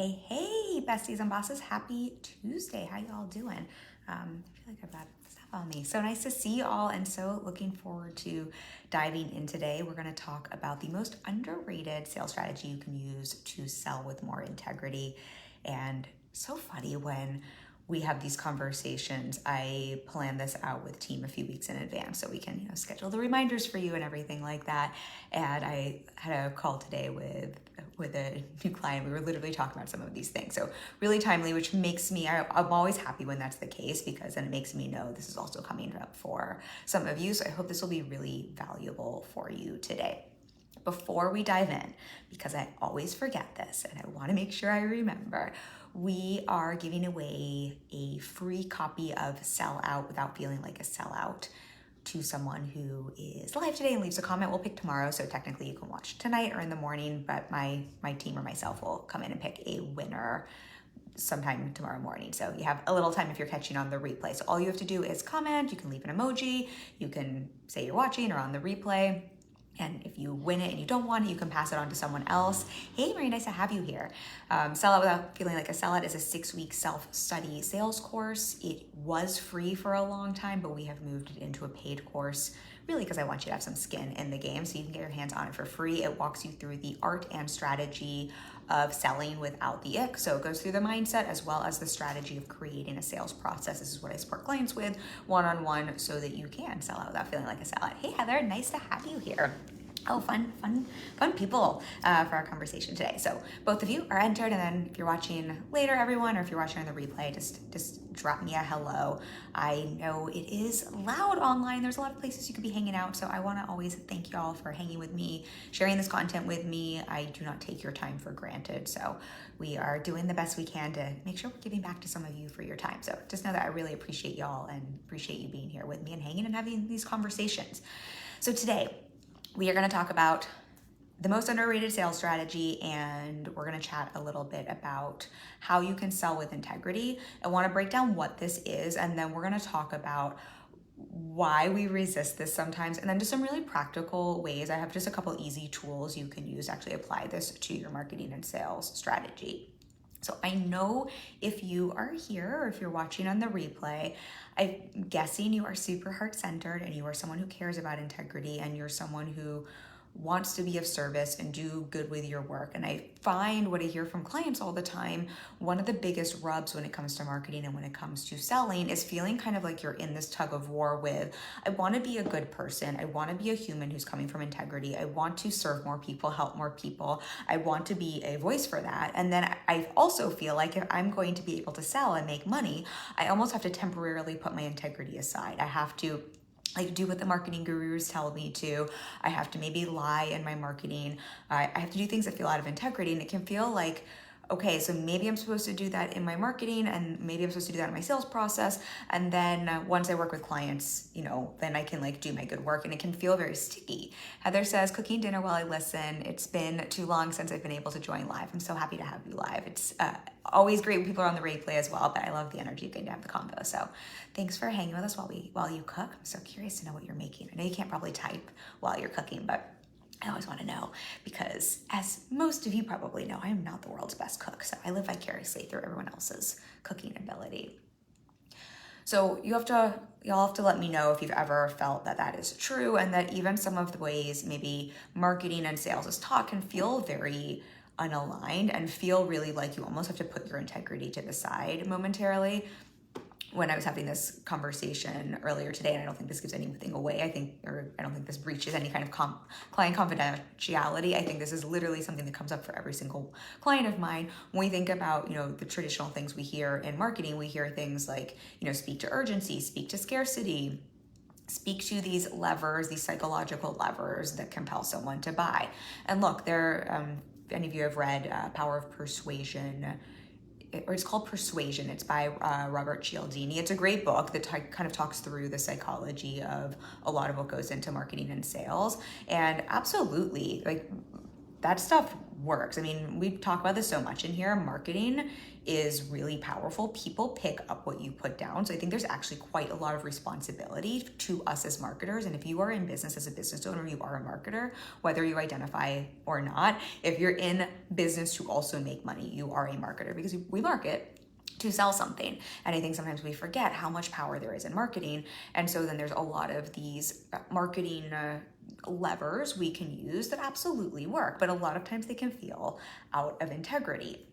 Hey, besties and bosses. Happy Tuesday. How y'all doing? I feel like I've got stuff on me. So nice to see you all and so looking forward to diving in today. We're going to talk about the most underrated sales strategy you can use to sell with more integrity. And so funny when we have these conversations. I plan this out with team a few weeks in advance so we can, schedule the reminders for you and everything like that. And I had a call today with a new client. We were literally talking about some of these things. So really timely, which makes me, I'm always happy when that's the case because then it makes me know this is also coming up for some of you. So I hope this will be really valuable for you today. Before we dive in, because I always forget this and I want to make sure I remember, we are giving away a free copy of Sell Out Without Feeling Like a Sellout to someone who is live today and leaves a comment. We'll pick tomorrow, so technically you can watch tonight or in the morning, but my team or myself will come in and pick a winner sometime tomorrow morning. So you have a little time if you're catching on the replay. So all you have to do is comment, you can leave an emoji, you can say you're watching or on the replay. And if you win it and you don't want it, you can pass it on to someone else. Hey, Marie, nice to have you here. Sell Out Without Feeling Like a Sellout is a 6-week self-study sales course. It was free for a long time, but we have moved it into a paid course, really because I want you to have some skin in the game so you can get your hands on it for free. It walks you through the art and strategy of selling without the ick. So it goes through the mindset as well as the strategy of creating a sales process. This is what I support clients with one-on-one so that you can sell out without feeling like a sellout. Hey, Heather, nice to have you here. Oh, fun people for our conversation today. So both of you are entered, and then if you're watching later, everyone, or if you're watching on the replay, just drop me a hello. I know it is loud online. There's a lot of places you could be hanging out, so I want to always thank y'all for hanging with me, sharing this content with me. I do not take your time for granted, so we are doing the best we can to make sure we're giving back to some of you for your time. So just know that I really appreciate y'all and appreciate you being here with me and hanging and having these conversations. So today, we are going to talk about the most underrated sales strategy, and we're going to chat a little bit about how you can sell with integrity. I want to break down what this is, and then we're going to talk about why we resist this sometimes, and then just some really practical ways. I have just a couple easy tools you can use to actually apply this to your marketing and sales strategy. So I know if you are here or if you're watching on the replay, I'm guessing you are super heart-centered and you are someone who cares about integrity and you're someone who wants to be of service and do good with your work. And I find what I hear from clients all the time, one of the biggest rubs when it comes to marketing and when it comes to selling is feeling kind of like you're in this tug of war with, I want to be a good person. I want to be a human who's coming from integrity. I want to serve more people, help more people. I want to be a voice for that. And then I also feel like if I'm going to be able to sell and make money, I almost have to temporarily put my integrity aside. I have to do what the marketing gurus tell me to. I have to maybe lie in my marketing. I have to do things that feel out of integrity, and it can feel like, okay, so maybe I'm supposed to do that in my marketing and maybe I'm supposed to do that in my sales process. And then once I work with clients, then I can do my good work, and it can feel very sticky. Heather says, cooking dinner while I listen. It's been too long since I've been able to join live. I'm so happy to have you live. It's always great when people are on the replay as well, but I love the energy of getting to have the convo. So thanks for hanging with us while you cook. I'm so curious to know what you're making. I know you can't probably type while you're cooking, but I always want to know because, as most of you probably know, I am not the world's best cook, so I live vicariously through everyone else's cooking ability. So y'all have to let me know if you've ever felt that is true, and that even some of the ways maybe marketing and sales is taught can feel very unaligned and feel really like you almost have to put your integrity to the side momentarily. When I was having this conversation earlier today, and I don't think this gives anything away, I don't think this breaches any kind of client confidentiality. I think this is literally something that comes up for every single client of mine. When we think about, the traditional things we hear in marketing, we hear things like, speak to urgency, speak to scarcity, speak to these levers, these psychological levers that compel someone to buy. And look, if any of you have read Power of Persuasion, or it's called Persuasion. It's by Robert Cialdini. It's a great book that kind of talks through the psychology of a lot of what goes into marketing and sales. And absolutely, that stuff works. I mean, we talk about this so much in here. Marketing is really powerful. People pick up what you put down. So I think there's actually quite a lot of responsibility to us as marketers. And if you are in business as a business owner, you are a marketer, whether you identify or not. If you're in business to also make money, you are a marketer, because we market to sell something. And I think sometimes we forget how much power there is in marketing. And so then there's a lot of these marketing levers we can use that absolutely work, but a lot of times they can feel out of integrity.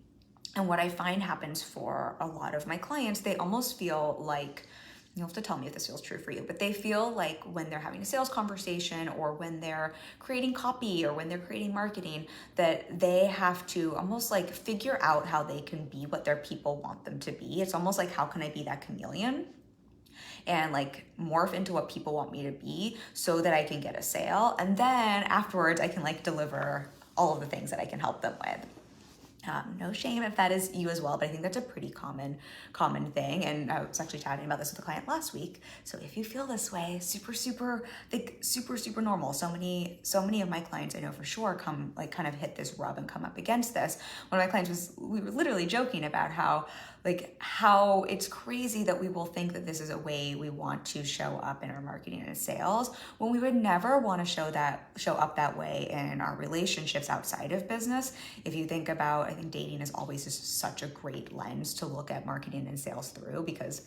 And what I find happens for a lot of my clients, they almost feel like, you'll have to tell me if this feels true for you, but they feel like when they're having a sales conversation or when they're creating copy or when they're creating marketing, that they have to almost like figure out how they can be what their people want them to be. It's almost like, how can I be that chameleon and like morph into what people want me to be so that I can get a sale? And then afterwards I can like deliver all of the things that I can help them with. No shame if that is you as well, but I think that's a pretty common thing. And I was actually chatting about this with a client last week. So if you feel this way, super normal. So many of my clients I know for sure come like kind of hit this rub and come up against this. One of my clients we were literally joking about how it's crazy that we will think that this is a way we want to show up in our marketing and sales, when we would never want to show up that way in our relationships outside of business. If you think about, I think dating is always just such a great lens to look at marketing and sales through, because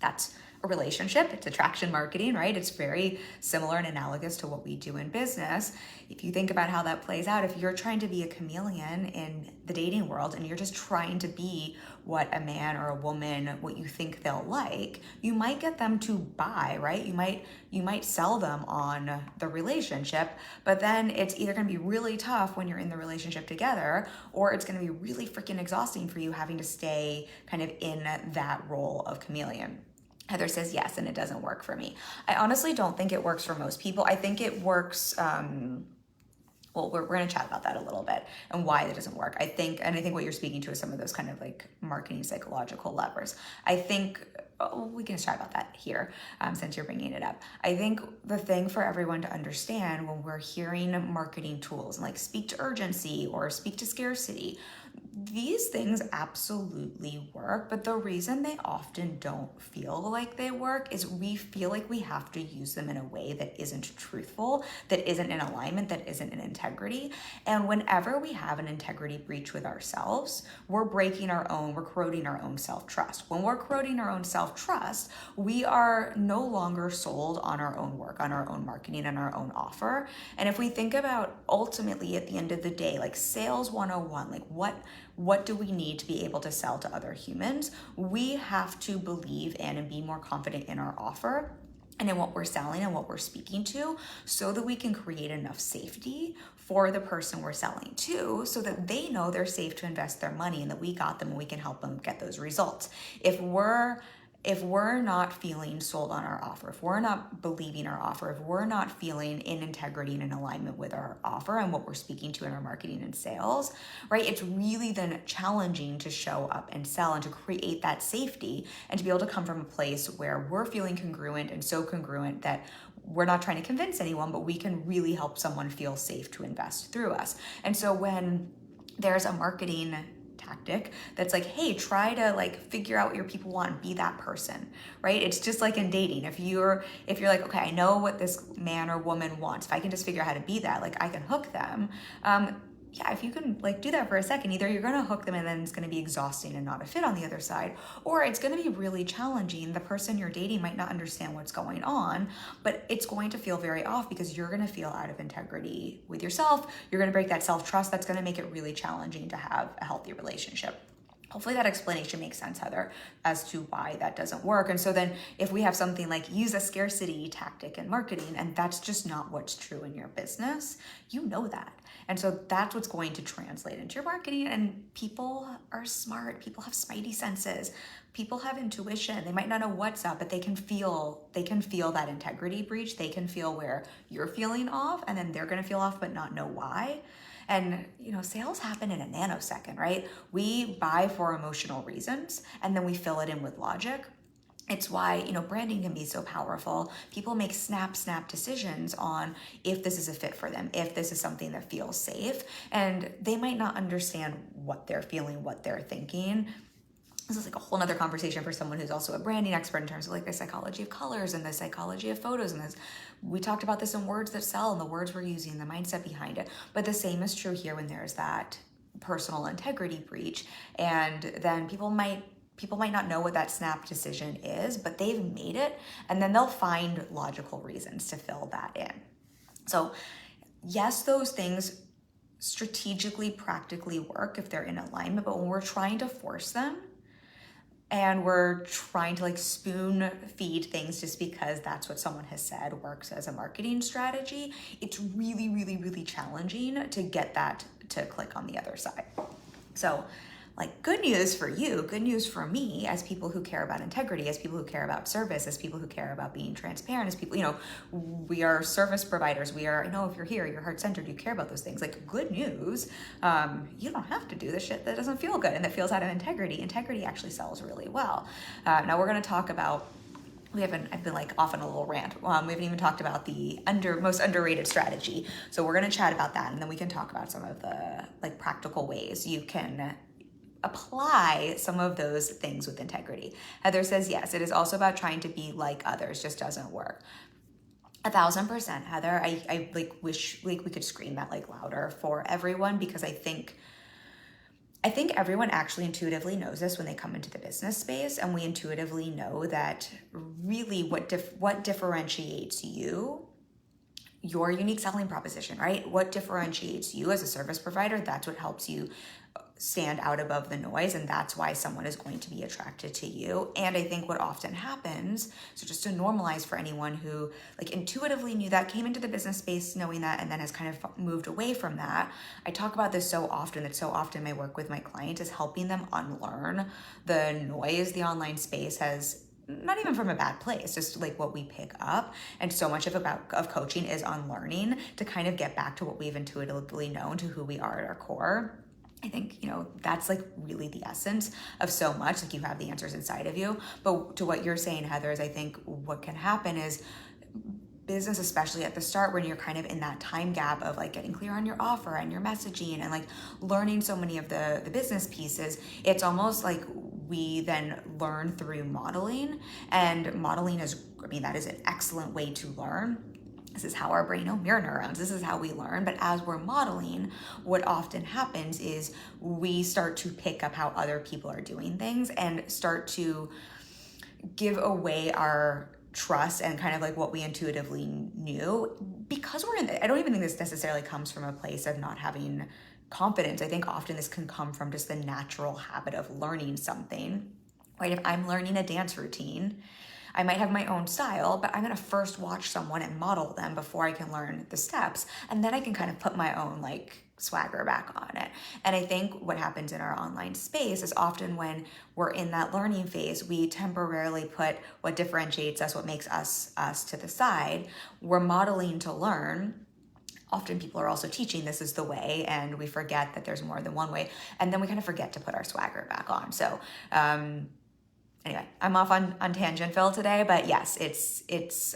that's a relationship. It's attraction marketing, right? It's very similar and analogous to what we do in business. If you think about how that plays out, if you're trying to be a chameleon in the dating world and you're just trying to be what a man or a woman, what you think they'll like, you might get them to buy, right? You might sell them on the relationship, but then it's either going to be really tough when you're in the relationship together, or it's going to be really freaking exhausting for you having to stay kind of in that role of chameleon. Heather says yes, and it doesn't work for me. I honestly don't think it works for most people. I think it works, well, we're going to chat about that a little bit and why that doesn't work. I think what you're speaking to is some of those kind of like marketing psychological levers. I think we can chat about that here since you're bringing it up. I think the thing for everyone to understand when we're hearing marketing tools and like speak to urgency or speak to scarcity, these things absolutely work, but the reason they often don't feel like they work is we feel like we have to use them in a way that isn't truthful, that isn't in alignment, that isn't in integrity. And whenever we have an integrity breach with ourselves, we're corroding our own self-trust. When we're corroding our own self-trust, we are no longer sold on our own work, on our own marketing, and our own offer. And if we think about ultimately at the end of the day, like sales 101, like what do we need to be able to sell to other humans? We have to believe in and be more confident in our offer and in what we're selling and what we're speaking to, so that we can create enough safety for the person we're selling to, so that they know they're safe to invest their money and that we got them and we can help them get those results. If we're not feeling sold on our offer, if we're not believing our offer, if we're not feeling in integrity and in alignment with our offer and what we're speaking to in our marketing and sales, right? It's really then challenging to show up and sell and to create that safety and to be able to come from a place where we're feeling congruent, and so congruent that we're not trying to convince anyone, but we can really help someone feel safe to invest through us. And so when there's a marketing tactic that's like, hey, try to like figure out what your people want and be that person, right? It's just like in dating. If you're like, okay, I know what this man or woman wants. If I can just figure out how to be that, like I can hook them. Yeah, if you can like do that for a second, either you're going to hook them and then it's going to be exhausting and not a fit on the other side, or it's going to be really challenging. The person you're dating might not understand what's going on, but it's going to feel very off because you're going to feel out of integrity with yourself. You're going to break that self-trust. That's going to make it really challenging to have a healthy relationship. Hopefully that explanation makes sense, Heather, as to why that doesn't work. And so then if we have something like use a scarcity tactic in marketing, and that's just not what's true in your business, you know that. And so that's what's going to translate into your marketing. And people are smart. People have spidey senses. People have intuition. They might not know what's up, but they can feel that integrity breach. They can feel where you're feeling off, and then they're going to feel off but not know why. And, sales happen in a nanosecond, right? We buy for emotional reasons, and then we fill it in with logic. It's why, branding can be so powerful. People make snap decisions on if this is a fit for them, if this is something that feels safe, and they might not understand what they're feeling, what they're thinking. This is like a whole nother conversation for someone who's also a branding expert in terms of like the psychology of colors and the psychology of photos. And this, we talked about this in Words That Sell and the words we're using, the mindset behind it. But the same is true here when there's that personal integrity breach. And then people might not know what that snap decision is, but they've made it, and then they'll find logical reasons to fill that in. So yes, those things strategically, practically work if they're in alignment, but when we're trying to force them, and we're trying to like spoon feed things just because that's what someone has said works as a marketing strategy, it's really, really, really challenging to get that to click on the other side. So like, good news for you, good news for me as people who care about integrity, as people who care about service, as people who care about being transparent, as people, we are service providers. We are, if you're here, you're heart-centered, you care about those things. Like, good news, you don't have to do the shit that doesn't feel good and that feels out of integrity. Integrity actually sells really well. Now we're going to talk about, I've been like off on a little rant. We haven't even talked about the most underrated strategy. So we're going to chat about that, and then we can talk about some of the like practical ways you can apply some of those things with integrity. Heather says, yes, it is also about trying to be like others, just doesn't work. 1,000%, Heather. I like wish like we could scream that like louder for everyone, because I think everyone actually intuitively knows this when they come into the business space, and we intuitively know that really what differentiates you, your unique selling proposition, right? What differentiates you as a service provider, that's what helps you stand out above the noise, and that's why someone is going to be attracted to you. And I think what often happens, so just to normalize for anyone who like intuitively knew that, came into the business space knowing that, and then has kind of moved away from that. I talk about this so often my work with my client is helping them unlearn the noise the online space has, not even from a bad place, just like what we pick up. And so much of coaching is unlearning to kind of get back to what we've intuitively known, to who we are at our core. I think, that's like really the essence of so much. Like, you have the answers inside of you. But to what you're saying, Heather, is I think what can happen is business, especially at the start when you're kind of in that time gap of like getting clear on your offer and your messaging and like learning so many of the business pieces, it's almost like we then learn through modeling. And modeling that is an excellent way to learn. This is how our brain, mirror neurons, this is how we learn. But as we're modeling, what often happens is we start to pick up how other people are doing things and start to give away our trust and kind of like what we intuitively knew, because I don't even think this necessarily comes from a place of not having confidence. I think often this can come from just the natural habit of learning something, right? If I'm learning a dance routine, I might have my own style, but I'm gonna first watch someone and model them before I can learn the steps. And then I can kind of put my own like swagger back on it. And I think what happens in our online space is often when we're in that learning phase, we temporarily put what differentiates us, what makes us to the side. We're modeling to learn. Often people are also teaching this is the way, and we forget that there's more than one way. And then we kind of forget to put our swagger back on. So, anyway, I'm off on tangent-ville today, but yes, it's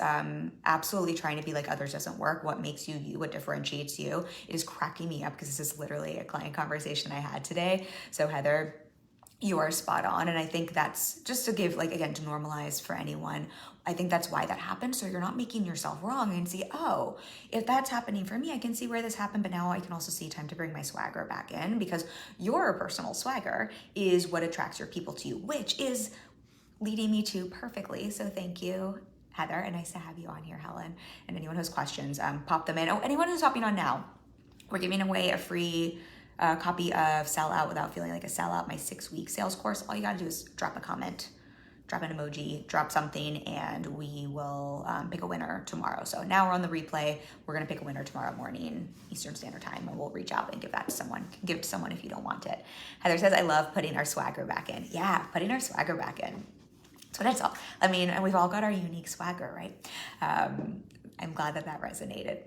absolutely trying to be like others doesn't work. What makes you you, what differentiates you. It is cracking me up because this is literally a client conversation I had today. So Heather, you are spot on. And I think that's just to give, like, again, to normalize for anyone, I think that's why that happened. So you're not making yourself wrong and see, oh, if that's happening for me, I can see where this happened, but now I can also see time to bring my swagger back in, because your personal swagger is what attracts your people to you, which is leading me to perfectly. So thank you, Heather, and nice to have you on here, Helen. And anyone who has questions, pop them in. Oh, anyone who's hopping on now, we're giving away a free copy of Sell Out Without Feeling Like a Sellout, my 6-week sales course. All you gotta do is drop a comment, drop an emoji, drop something, and we will pick a winner tomorrow. So now we're on the replay. We're gonna pick a winner tomorrow morning, Eastern Standard Time, and we'll reach out and give that to someone. Give it to someone if you don't want it. Heather says, I love putting our swagger back in. Yeah, putting our swagger back in. That's what it's all. I mean, and we've all got our unique swagger, right? I'm glad that resonated.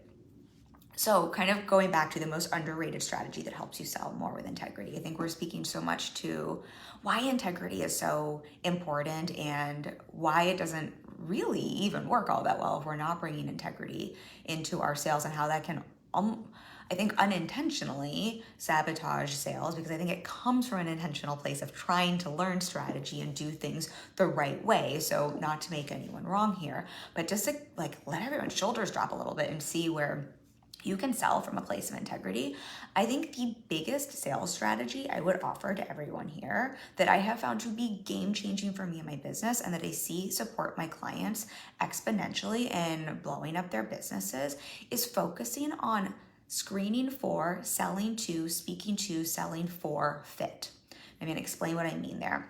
So kind of going back to the most underrated strategy that helps you sell more with integrity. I think we're speaking so much to why integrity is so important and why it doesn't really even work all that well if we're not bringing integrity into our sales, and how that can, I think, unintentionally sabotage sales, because I think it comes from an intentional place of trying to learn strategy and do things the right way. So not to make anyone wrong here, but just to like let everyone's shoulders drop a little bit and see where you can sell from a place of integrity. I think the biggest sales strategy I would offer to everyone here that I have found to be game changing for me and my business, and that I see support my clients exponentially in blowing up their businesses, is focusing on screening for, selling to, speaking to, selling for fit. I'm going to explain what I mean there.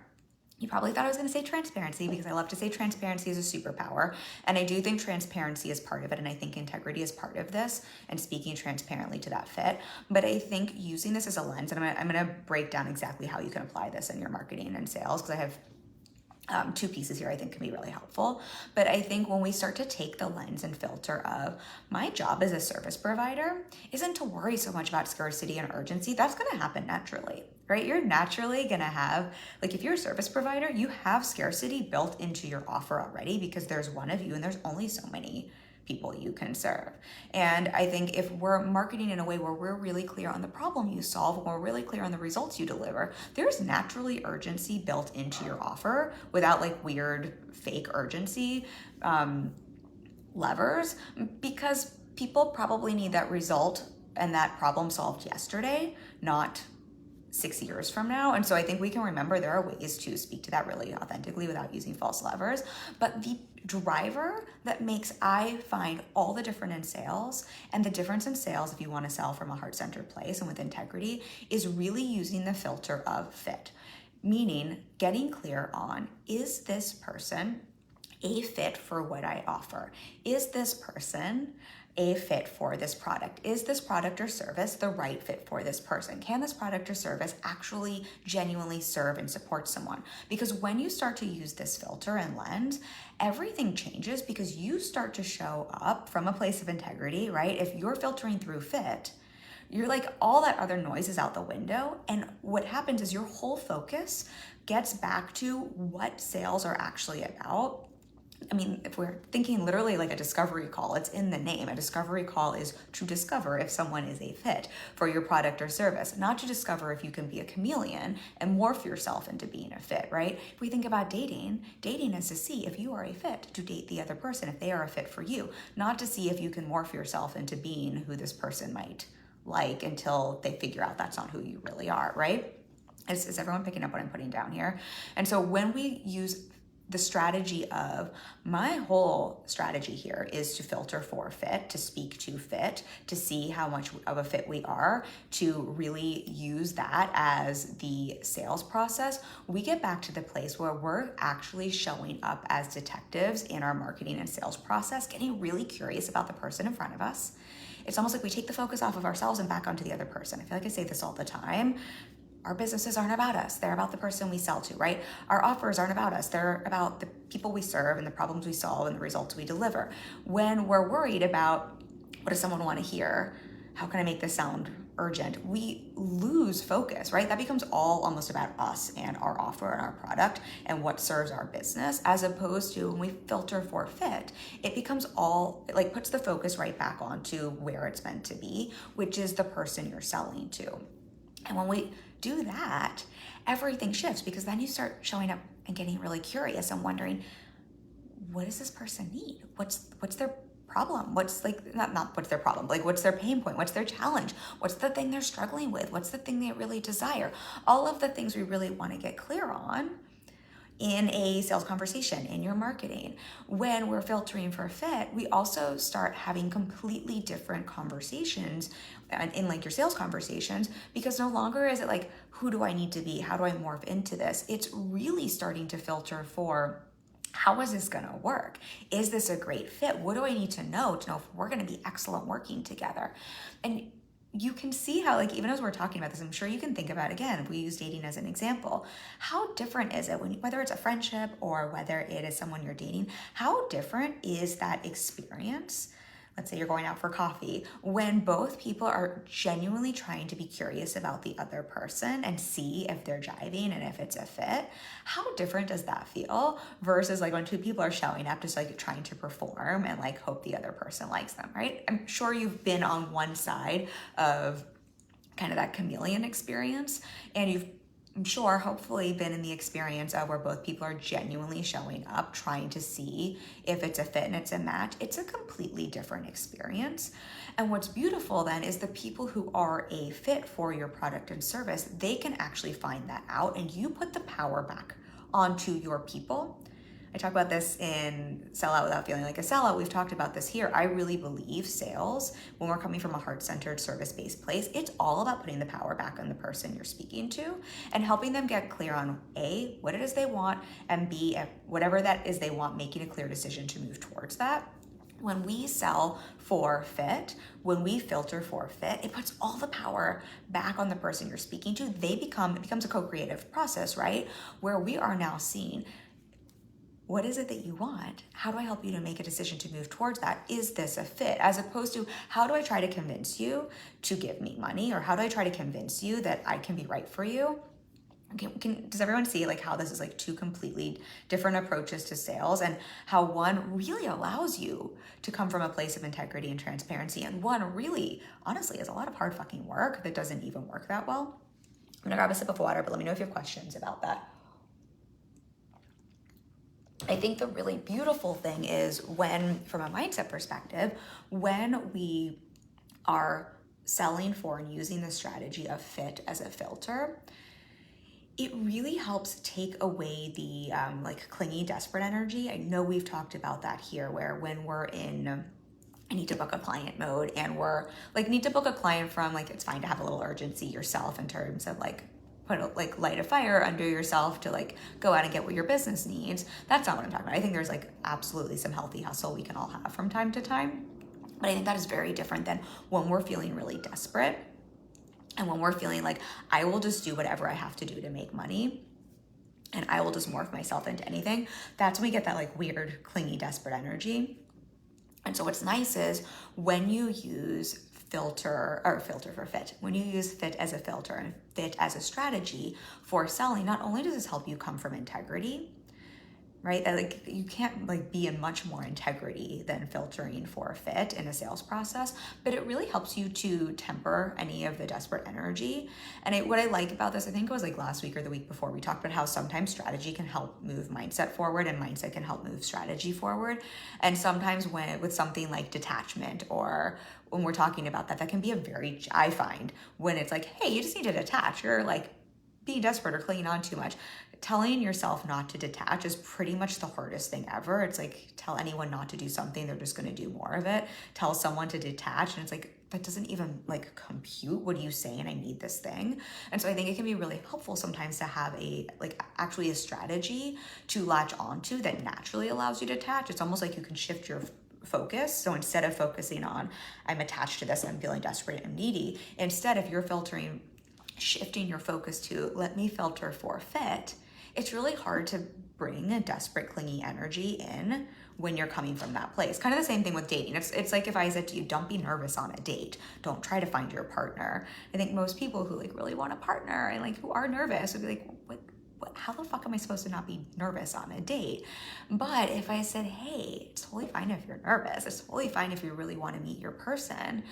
You probably thought I was going to say transparency, because I love to say transparency is a superpower. And I do think transparency is part of it. And I think integrity is part of this, and speaking transparently to that fit. But I think using this as a lens, and I'm going to break down exactly how you can apply this in your marketing and sales, because I have two pieces here I think can be really helpful. But I think when we start to take the lens and filter of my job as a service provider isn't to worry so much about scarcity and urgency, that's going to happen naturally, right? You're naturally going to have, like, if you're a service provider, you have scarcity built into your offer already, because there's one of you and there's only so many people you can serve. And I think if we're marketing in a way where we're really clear on the problem you solve, and we're really clear on the results you deliver, there's naturally urgency built into your offer without like weird fake urgency levers, because people probably need that result and that problem solved yesterday, not 6 years from now. And so I think we can remember there are ways to speak to that really authentically without using false levers. But the driver that makes, I find, all the difference in sales, and the difference in sales if you want to sell from a heart-centered place and with integrity, is really using the filter of fit. Meaning getting clear on, is this person a fit for what I offer? Is this person a fit for this product? Is this product or service the right fit for this person? Can this product or service actually genuinely serve and support someone? Because when you start to use this filter and lens, everything changes, because you start to show up from a place of integrity, right? If you're filtering through fit, you're like, all that other noise is out the window. And what happens is your whole focus gets back to what sales are actually about. I mean, if we're thinking literally like a discovery call, it's in the name. A discovery call is to discover if someone is a fit for your product or service, not to discover if you can be a chameleon and morph yourself into being a fit, right? If we think about dating, dating is to see if you are a fit to date the other person, if they are a fit for you, not to see if you can morph yourself into being who this person might like until they figure out that's not who you really are, right? Is everyone picking up what I'm putting down here? And so when we use the strategy of, my whole strategy here is to filter for fit, to speak to fit, to see how much of a fit we are, to really use that as the sales process, we get back to the place where we're actually showing up as detectives in our marketing and sales process, getting really curious about the person in front of us. It's almost like we take the focus off of ourselves and back onto the other person. I feel like I say this all the time. Our businesses aren't about us. They're about the person we sell to, right? Our offers aren't about us. They're about the people we serve and the problems we solve and the results we deliver. When we're worried about, what does someone want to hear? How can I make this sound urgent? We lose focus, right? That becomes all almost about us and our offer and our product and what serves our business, as opposed to when we filter for fit, it becomes all, it like puts the focus right back onto where it's meant to be, which is the person you're selling to. And when we do that, everything shifts, because then you start showing up and getting really curious and wondering, what does this person need? What's their problem? What's like, not what's their problem, like what's their pain point? What's their challenge? What's the thing they're struggling with? What's the thing they really desire? All of the things we really want to get clear on in a sales conversation, in your marketing. When we're filtering for fit, we also start having completely different conversations in like your sales conversations, because no longer is it like, who do I need to be? How do I morph into this? It's really starting to filter for, how is this gonna work? Is this a great fit? What do I need to know if we're gonna be excellent working together? And you can see how, like, even as we're talking about this, I'm sure you can think about, again, if we use dating as an example, how different is it when, whether it's a friendship or whether it is someone you're dating, how different is that experience? let's say you're going out for coffee, when both people are genuinely trying to be curious about the other person and see if they're jiving and if it's a fit, how different does that feel versus like when two people are showing up just like trying to perform and like hope the other person likes them, right? I'm sure you've been on one side of kind of that chameleon experience, and I'm sure, hopefully, been in the experience of where both people are genuinely showing up, trying to see if it's a fit and it's a match. It's a completely different experience. And what's beautiful then is the people who are a fit for your product and service, they can actually find that out, and you put the power back onto your people. I talk about this in Sell Out Without Feeling Like a Sellout. We've talked about this here. I really believe sales, when we're coming from a heart-centered, service-based place, it's all about putting the power back on the person you're speaking to and helping them get clear on A, what it is they want, and B, whatever that is they want, making a clear decision to move towards that. When we sell for fit, when we filter for fit, it puts all the power back on the person you're speaking to. It becomes a co-creative process, right? Where we are now seeing, what is it that you want? How do I help you to make a decision to move towards that? Is this a fit? As opposed to, how do I try to convince you to give me money? Or how do I try to convince you that I can be right for you? Does everyone see like how this is like two completely different approaches to sales, and how one really allows you to come from a place of integrity and transparency, and one really, honestly, is a lot of hard fucking work that doesn't even work that well? I'm gonna grab a sip of water, but let me know if you have questions about that. I think the really beautiful thing is when, from a mindset perspective, when we are selling for and using the strategy of fit as a filter, it really helps take away the like clingy, desperate energy. I know we've talked about that here, where when we're in I need to book a client mode, and we're like, need to book a client from like, it's fine to have a little urgency yourself in terms of like, light a fire under yourself to like go out and get what your business needs. That's not what I'm talking about. I think there's like absolutely some healthy hustle we can all have from time to time. But I think that is very different than when we're feeling really desperate and when we're feeling like, I will just do whatever I have to do to make money and I will just morph myself into anything. That's when we get that like weird, clingy, desperate energy. And so what's nice is when you use filter for fit, when you use fit as a filter and fit as a strategy for selling, not only does this help you come from integrity, right? That like you can't like be in much more integrity than filtering for fit in a sales process, but it really helps you to temper any of the desperate energy. And what I like about this, I think it was like last week or the week before, we talked about how sometimes strategy can help move mindset forward and mindset can help move strategy forward. And sometimes with something like detachment, or when we're talking about that can be I find when it's like, hey, you just need to detach. You're like being desperate or clinging on too much. Telling yourself not to detach is pretty much the hardest thing ever. It's like, tell anyone not to do something, they're just going to do more of it. Tell someone to detach, and it's like, that doesn't even like compute. What are you saying? I need this thing. And so I think it can be really helpful sometimes to have actually a strategy to latch onto that naturally allows you to detach. It's almost like you can shift your focus. So instead of focusing on, I'm attached to this, I'm feeling desperate and needy, instead, if you're shifting your focus to, let me filter for fit, it's really hard to bring a desperate, clingy energy in when you're coming from that place. Kind of the same thing with dating. It's like if I said to you, don't be nervous on a date. Don't try to find your partner. I think most people who like really want a partner and like who are nervous would be like, what, how the fuck am I supposed to not be nervous on a date? But if I said, hey, it's totally fine if you're nervous. It's totally fine if you really want to meet your person.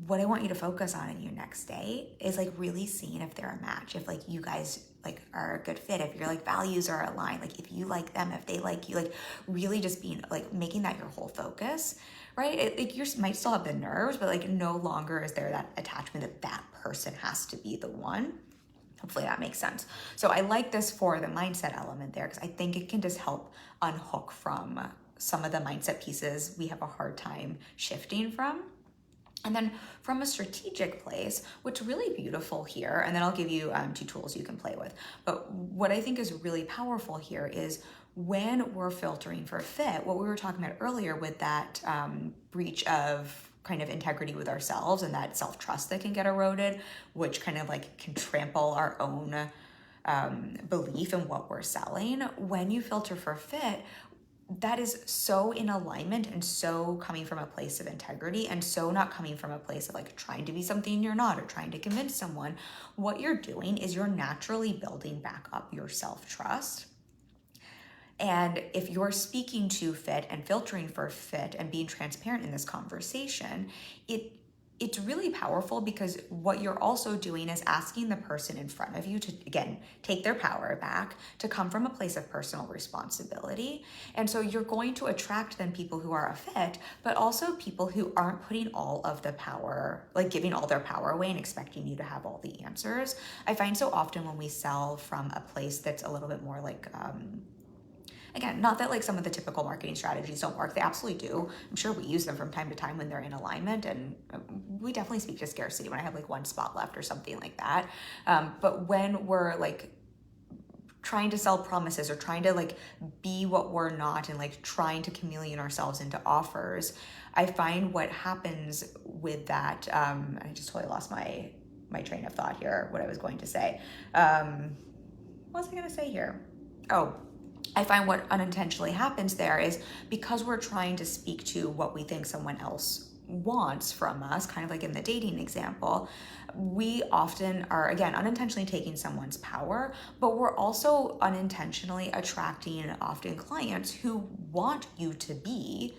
What I want you to focus on in your next date is like really seeing if they're a match, if like you guys like are a good fit, if your like values are aligned, like if you like them, if they like you, like really just being like making that your whole focus, right? Like you might still have the nerves, but like no longer is there that attachment that person has to be the one. Hopefully that makes sense. So I like this for the mindset element there, because I think it can just help unhook from some of the mindset pieces we have a hard time shifting from. And then from a strategic place, what's really beautiful here, and then I'll give you 2 tools you can play with, but what I think is really powerful here is when we're filtering for fit, what we were talking about earlier with that breach of kind of integrity with ourselves and that self-trust that can get eroded, which kind of like can trample our own belief in what we're selling. When you filter for fit, that is so in alignment and so coming from a place of integrity and so not coming from a place of like trying to be something you're not or trying to convince someone. What you're doing is you're naturally building back up your self-trust. And if you're speaking to fit and filtering for fit and being transparent in this conversation, it's really powerful, because what you're also doing is asking the person in front of you to, again, take their power back, to come from a place of personal responsibility. And so you're going to attract then people who are a fit, but also people who aren't putting all of the power, like giving all their power away and expecting you to have all the answers. I find so often when we sell from a place that's a little bit more like, again, not that like some of the typical marketing strategies don't work. They absolutely do. I'm sure we use them from time to time when they're in alignment, and we definitely speak to scarcity when I have like one spot left or something like that. But when we're like trying to sell promises or trying to like be what we're not and like trying to chameleon ourselves into offers, I find what happens with that, I just totally lost my train of thought here, what I was going to say. What was I going to say here? Oh, I find what unintentionally happens there is, because we're trying to speak to what we think someone else wants from us, kind of like in the dating example, we often are, again, unintentionally taking someone's power, but we're also unintentionally attracting often clients who want you to be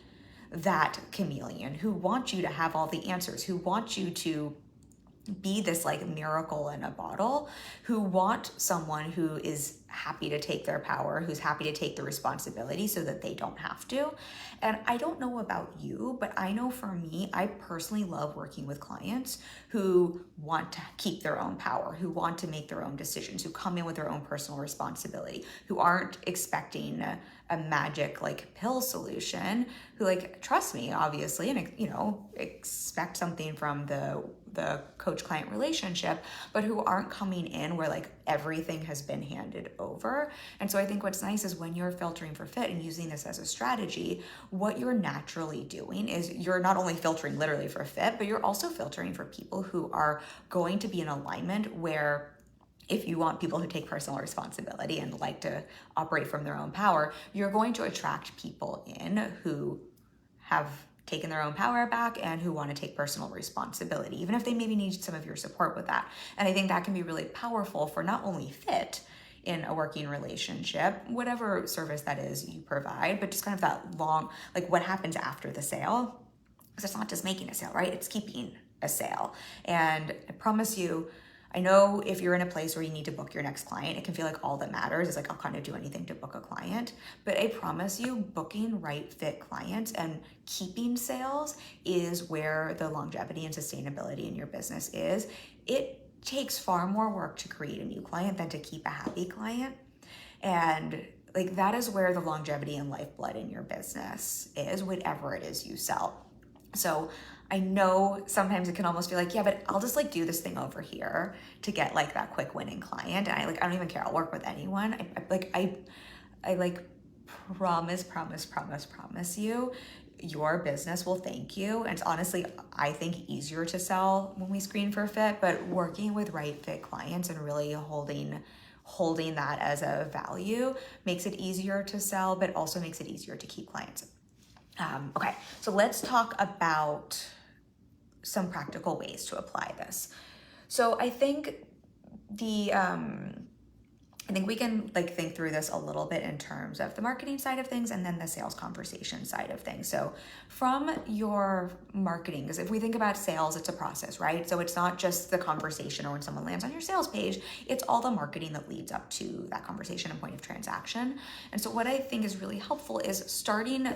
that chameleon, who want you to have all the answers, who want you to be this like miracle in a bottle, who want someone who is happy to take their power, who's happy to take the responsibility so that they don't have to. And I don't know about you, but I know for me, I personally love working with clients who want to keep their own power, who want to make their own decisions, who come in with their own personal responsibility, who aren't expecting a magic like pill solution, who like trust me, obviously, and you know, expect something from the coach-client relationship, but who aren't coming in where like everything has been handed over. And so I think what's nice is when you're filtering for fit and using this as a strategy, what you're naturally doing is you're not only filtering literally for fit, but you're also filtering for people who are going to be in alignment where, if you want people who take personal responsibility and like to operate from their own power, you're going to attract people in who have taken their own power back and who want to take personal responsibility, even if they maybe need some of your support with that. And I think that can be really powerful for not only fit in a working relationship, whatever service that is you provide, but just kind of that long, like what happens after the sale. Because it's not just making a sale, right? It's keeping a sale. And I promise you, I know if you're in a place where you need to book your next client, it can feel like all that matters is like, I'll kind of do anything to book a client. But I promise you, booking right fit clients and keeping sales is where the longevity and sustainability in your business is. It takes far more work to create a new client than to keep a happy client. And like that is where the longevity and lifeblood in your business is, whatever it is you sell. So I know sometimes it can almost be like, yeah, but I'll just like do this thing over here to get like that quick winning client. And I don't even care. I'll work with anyone. I promise you, your business will thank you. And it's honestly, I think easier to sell when we screen for fit, but working with right fit clients and really holding that as a value makes it easier to sell, but also makes it easier to keep clients. Okay, so let's talk about some practical ways to apply this. So I think we can like think through this a little bit in terms of the marketing side of things and then the sales conversation side of things. So from your marketing, because if we think about sales, it's a process, right? So it's not just the conversation or when someone lands on your sales page, it's all the marketing that leads up to that conversation and point of transaction. And so what I think is really helpful is starting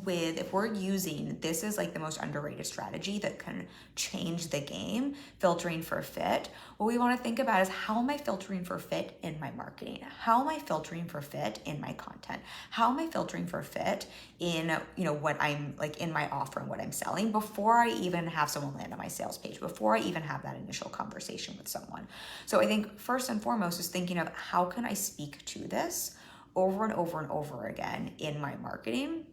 with, if we're using this is like the most underrated strategy that can change the game, filtering for fit, what we want to think about is, how am I filtering for fit in my marketing? How am I filtering for fit in my content? How am I filtering for fit in, you know, what I'm like in my offer and what I'm selling before I even have someone land on my sales page, before I even have that initial conversation with someone? So I think first and foremost is thinking of, how can I speak to this over and over and over again in my marketing?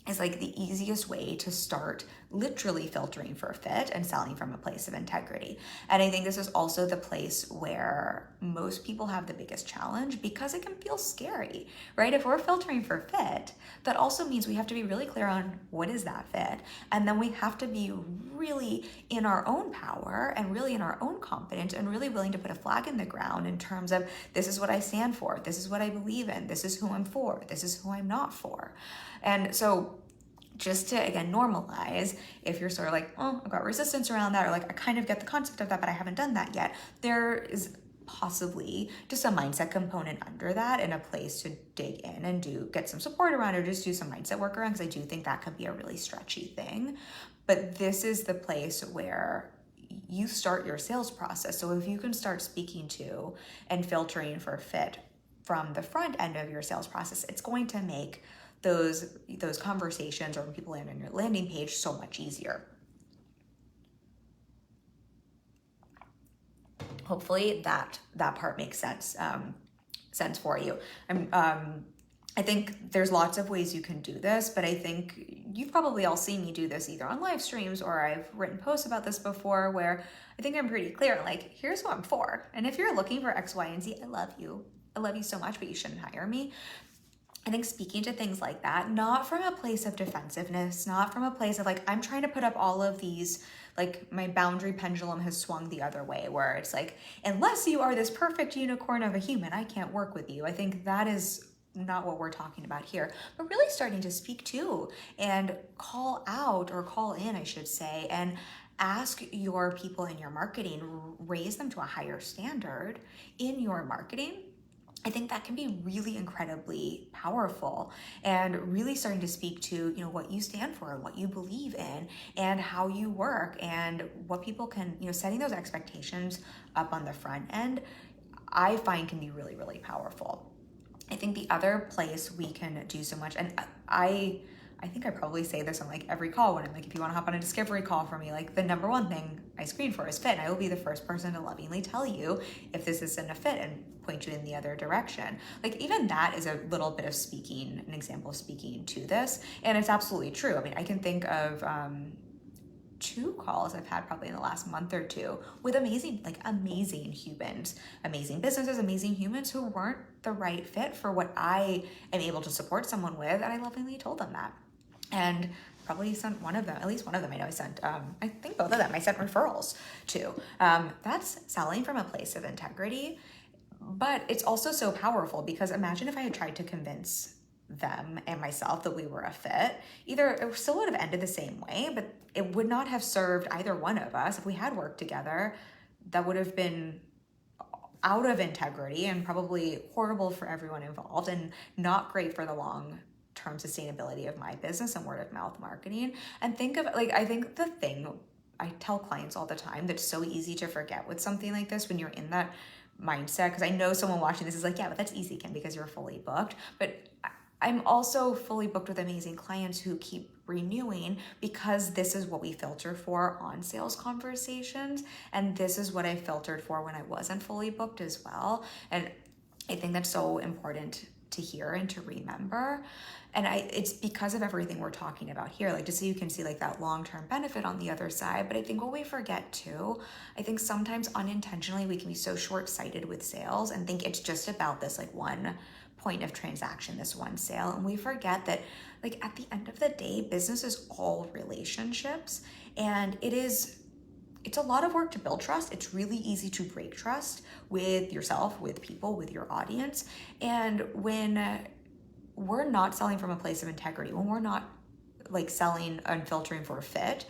Is like the easiest way to start literally filtering for fit and selling from a place of integrity. And I think this is also the place where most people have the biggest challenge, because it can feel scary, right? If we're filtering for fit, that also means we have to be really clear on what is that fit. And then we have to be really in our own power and really in our own confidence and really willing to put a flag in the ground in terms of, this is what I stand for, this is what I believe in, this is who I'm for, this is who I'm not for. And so just to, again, normalize, if you're sort of like, oh, I've got resistance around that, or like, I kind of get the concept of that, but I haven't done that yet, there is possibly just a mindset component under that, and a place to dig in and get some support around, or just do some mindset work around, because I do think that could be a really stretchy thing. But this is the place where you start your sales process. So if you can start speaking to and filtering for fit from the front end of your sales process, it's going to make those conversations, or when people land on your landing page, so much easier. Hopefully that part makes sense for you. I think there's lots of ways you can do this, but I think you've probably all seen me do this either on live streams, or I've written posts about this before, where I think I'm pretty clear, like, here's who I'm for. And if you're looking for X, Y, and Z, I love you so much, but you shouldn't hire me. I think speaking to things like that, not from a place of defensiveness, not from a place of like, I'm trying to put up all of these, like, my boundary pendulum has swung the other way, where it's like, unless you are this perfect unicorn of a human, I can't work with you. I think that is not what we're talking about here, but really starting to speak to and call out, or call in, I should say, and ask your people in your marketing, raise them to a higher standard in your marketing. I think that can be really incredibly powerful, and really starting to speak to, what you stand for, what you believe in, and how you work, and what people can, setting those expectations up on the front end, I find can be really, really powerful. I think the other place we can do so much, and I think I probably say this on like every call, when I'm like, if you want to hop on a discovery call for me, like, the number one thing I screen for is fit. And I will be the first person to lovingly tell you if this isn't a fit and point you in the other direction. Like, even that is a little bit of speaking, an example of speaking to this. And it's absolutely true. I mean, I can think of 2 calls I've had probably in the last month or 2 with amazing humans, amazing businesses, amazing humans who weren't the right fit for what I am able to support someone with. And I lovingly told them that. And probably sent one of them, at least one of them I know I sent, I think both of them I sent referrals to. That's selling from a place of integrity, but it's also so powerful, because imagine if I had tried to convince them and myself that we were a fit. Either it still would have ended the same way, but it would not have served either one of us. If we had worked together, that would have been out of integrity and probably horrible for everyone involved, and not great for the long-term sustainability of my business and word of mouth marketing. And I think the thing I tell clients all the time that's so easy to forget with something like this, when you're in that mindset, because I know someone watching this is like, yeah, but that's easy, Kim, because you're fully booked. But I'm also fully booked with amazing clients who keep renewing, because this is what we filter for on sales conversations. And this is what I filtered for when I wasn't fully booked as well. And I think that's so important to hear and to remember. And it's because of everything we're talking about here, like, just so you can see like that long-term benefit on the other side. But I think what we forget too, I think sometimes unintentionally we can be so short-sighted with sales and think it's just about this like one point of transaction, this one sale. And we forget that, like, at the end of the day, business is all relationships, and it's a lot of work to build trust. It's really easy to break trust with yourself, with people, with your audience. And when we're not selling from a place of integrity, when we're not like selling and filtering for a fit,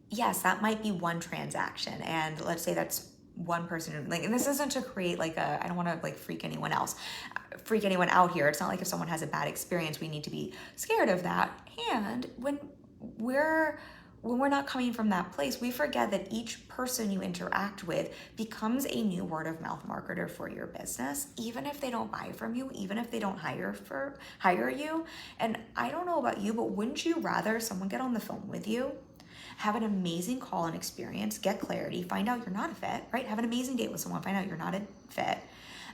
yes, that might be one transaction. And let's say that's one person, like, and this isn't to create like I don't want to like freak anyone out here. It's not like if someone has a bad experience, we need to be scared of that. And when we're not coming from that place, we forget that each person you interact with becomes a new word of mouth marketer for your business, even if they don't buy from you, even if they don't hire you. And I don't know about you, but wouldn't you rather someone get on the phone with you, have an amazing call and experience, get clarity, find out you're not a fit, right? Have an amazing date with someone, find out you're not a fit,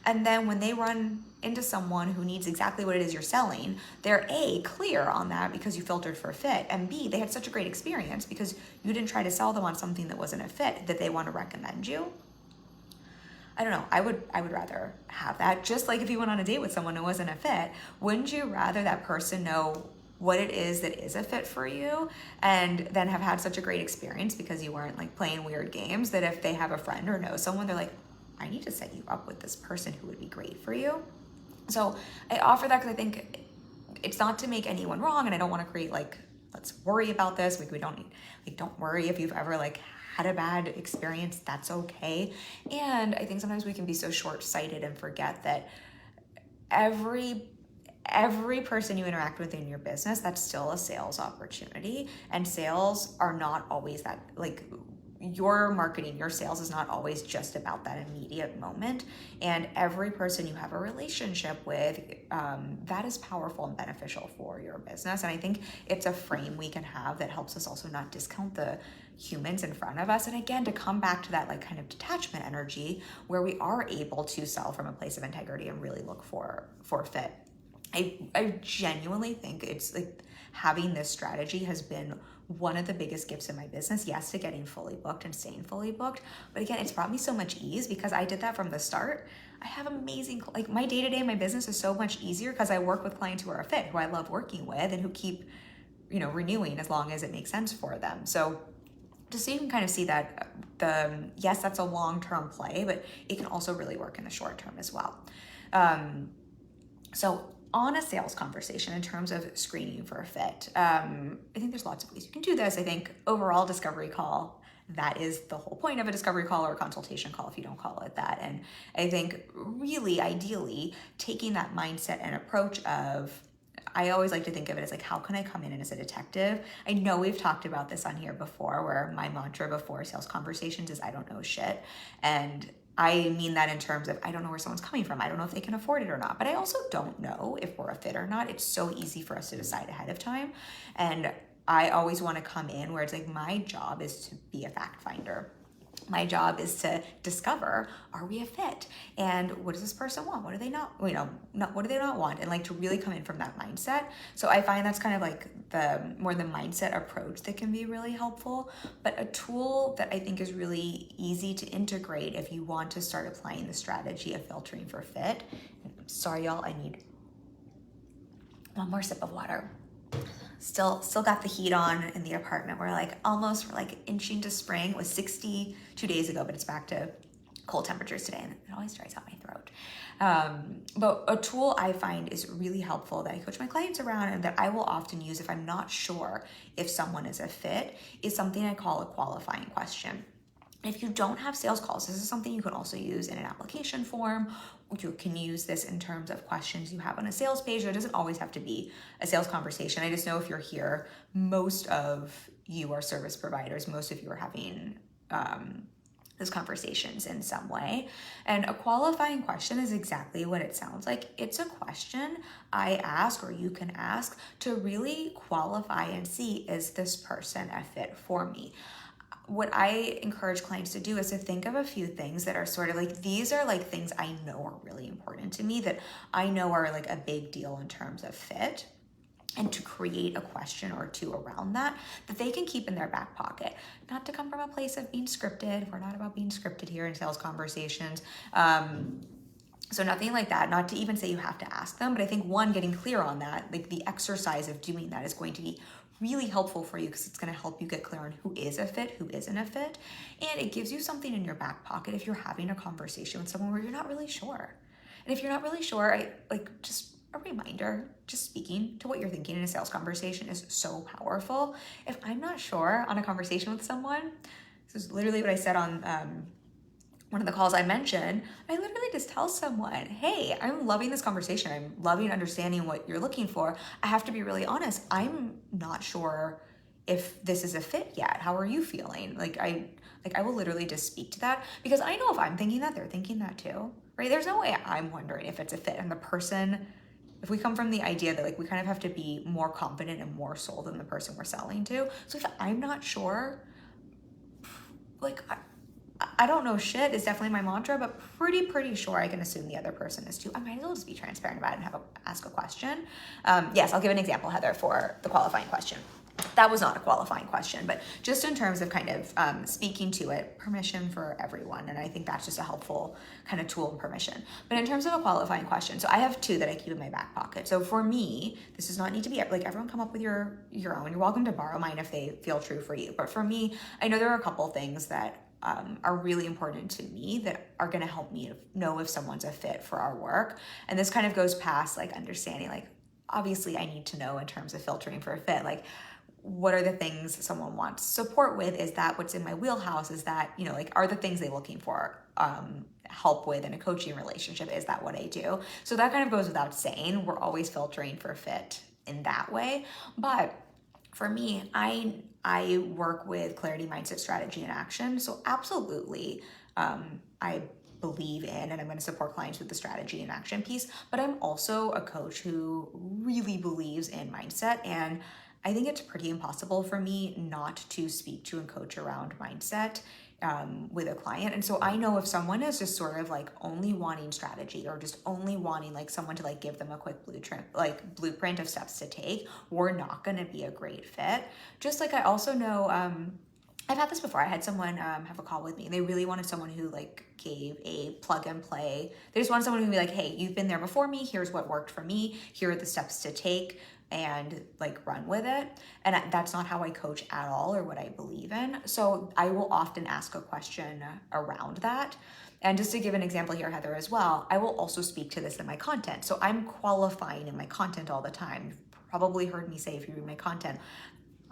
And then when they run into someone who needs exactly what it is you're selling, they're A, clear on that because you filtered for fit, and B, they had such a great experience because you didn't try to sell them on something that wasn't a fit that they want to recommend you. I don't know, I would rather have that. Just like if you went on a date with someone who wasn't a fit, wouldn't you rather that person know what it is that is a fit for you and then have had such a great experience because you weren't like playing weird games, that if they have a friend or know someone, they're like, I need to set you up with this person who would be great for you. So I offer that because I think it's not to make anyone wrong, and I don't want to create like, let's worry about this. Like, we don't need, like, don't worry if you've ever like had a bad experience, that's okay. And I think sometimes we can be so short-sighted and forget that every person you interact with in your business, that's still a sales opportunity. And sales are not always that, like, your marketing, your sales is not always just about that immediate moment. And every person you have a relationship with, that is powerful and beneficial for your business. And I think it's a frame we can have that helps us also not discount the humans in front of us. And again, to come back to that like kind of detachment energy where we are able to sell from a place of integrity and really look for fit. I genuinely think it's like having this strategy has been one of the biggest gifts in my business. Yes, to getting fully booked and staying fully booked. But again, it's brought me so much ease because I did that from the start. I have amazing, like my day-to-day, my business is so much easier because I work with clients who are a fit, who I love working with and who keep, renewing as long as it makes sense for them. So just so you can kind of see that yes, that's a long-term play, but it can also really work in the short term as well. So on a sales conversation, in terms of screening for a fit, I think there's lots of ways you can do this. I think overall discovery call, that is the whole point of a discovery call or a consultation call if you don't call it that. And I think really ideally taking that mindset and approach of, I always like to think of it as like, how can I come in as a detective? I know we've talked about this on here before, where my mantra before sales conversations is I don't know shit. And I mean that in terms of I don't know where someone's coming from. I don't know if they can afford it or not. But I also don't know if we're a fit or not. It's so easy for us to decide ahead of time. And I always want to come in where it's like my job is to be a fact finder. My job is to discover, are we a fit? And what does this person want? What do they not, what do they not want? And like to really come in from that mindset. So I find that's kind of like the mindset approach that can be really helpful. But a tool that I think is really easy to integrate if you want to start applying the strategy of filtering for fit. Sorry, y'all, I need one more sip of water. Still got the heat on in the apartment. We're like inching to spring. It was 60 2 days ago, but it's back to cold temperatures today, and it always dries out my throat. But a tool I find is really helpful that I coach my clients around and that I will often use if I'm not sure if someone is a fit is something I call a qualifying question. If you don't have sales calls, this is something you can also use in an application form. You can use this in terms of questions you have on a sales page. It doesn't always have to be a sales conversation. I just know if you're here, most of you are service providers. Most of you are having those conversations in some way. And a qualifying question is exactly what it sounds like. It's a question I ask, or you can ask, to really qualify and see, is this person a fit for me? What I encourage clients to do is to think of a few things that are sort of like, these are like things I know are really important to me, that I know are like a big deal in terms of fit, and to create a question or two around that they can keep in their back pocket. Not to come from a place of being scripted. We're not about being scripted here in sales conversations. So nothing like that, not to even say you have to ask them, but I think one, getting clear on that, like the exercise of doing that is going to be really helpful for you because it's going to help you get clear on who is a fit, who isn't a fit. And it gives you something in your back pocket if you're having a conversation with someone where you're not really sure. And if you're not really sure, just a reminder, just speaking to what you're thinking in a sales conversation is so powerful. If I'm not sure on a conversation with someone, this is literally what I said on one of the calls I mentioned, I literally just tell someone, hey, I'm loving this conversation. I'm loving understanding what you're looking for. I have to be really honest. I'm not sure if this is a fit yet. How are you feeling? I will literally just speak to that because I know if I'm thinking that, they're thinking that too, right? There's no way I'm wondering if it's a fit. And the person, if we come from the idea that we kind of have to be more confident and more sold than the person we're selling to. So if I'm not sure, I don't know shit is definitely my mantra, but pretty sure I can assume the other person is too. I might as well just be transparent about it and ask a question. Yes, I'll give an example, Heather, for the qualifying question. That was not a qualifying question, but just in terms of kind of speaking to it, permission for everyone. And I think that's just a helpful kind of tool and permission. But in terms of a qualifying question, so I have two that I keep in my back pocket. So for me, this does not need to be like everyone come up with your own. You're welcome to borrow mine if they feel true for you. But for me, I know there are a couple things that are really important to me that are going to help me know if someone's a fit for our work. And this kind of goes past like understanding, like, obviously I need to know in terms of filtering for a fit, like, what are the things someone wants support with? Is that what's in my wheelhouse? Is that, like, are the things they're looking for help with in a coaching relationship? Is that what I do? So that kind of goes without saying. We're always filtering for fit in that way. But for me, I work with clarity, mindset, strategy, and action. So absolutely, I believe in and I'm going to support clients with the strategy and action piece. But I'm also a coach who really believes in mindset, and I think it's pretty impossible for me not to speak to and coach around mindset with a client. And so I know if someone is just sort of like only wanting strategy or just only wanting like someone to like give them a quick blueprint of steps to take, we're not going to be a great fit. Just like I also know, I've had this before. I had someone have a call with me, and they really wanted someone who like gave a plug and play. They just wanted someone who would be like, hey, you've been there before me. Here's what worked for me. Here are the steps to take, and like run with it. And that's not how I coach at all or what I believe in. So I will often ask a question around that. And just to give an example here, Heather, as well, I will also speak to this in my content. So I'm qualifying in my content all the time. You've probably heard me say, if you read my content,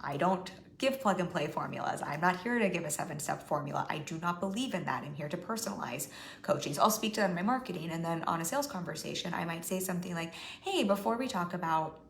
I don't give plug and play formulas. I'm not here to give a 7-step formula. I do not believe in that. I'm here to personalize coaching. So I'll speak to them in my marketing, and then on a sales conversation, I might say something like, hey, before we talk about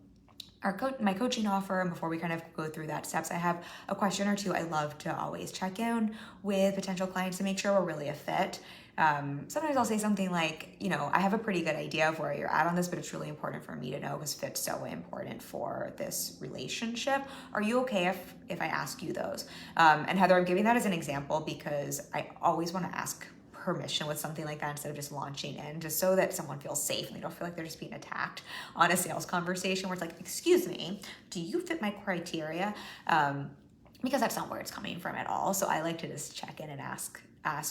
my coaching offer, and before we kind of go through that steps, I have a question or two I love to always check in with potential clients to make sure we're really a fit. Sometimes I'll say something like, I have a pretty good idea of where you're at on this, but it's really important for me to know because fit's so important for this relationship. Are you okay if I ask you those? And Heather, I'm giving that as an example because I always want to ask permission with something like that instead of just launching in, just so that someone feels safe and they don't feel like they're just being attacked on a sales conversation where it's like, excuse me, do you fit my criteria? Because that's not where it's coming from at all. So I like to just check in and ask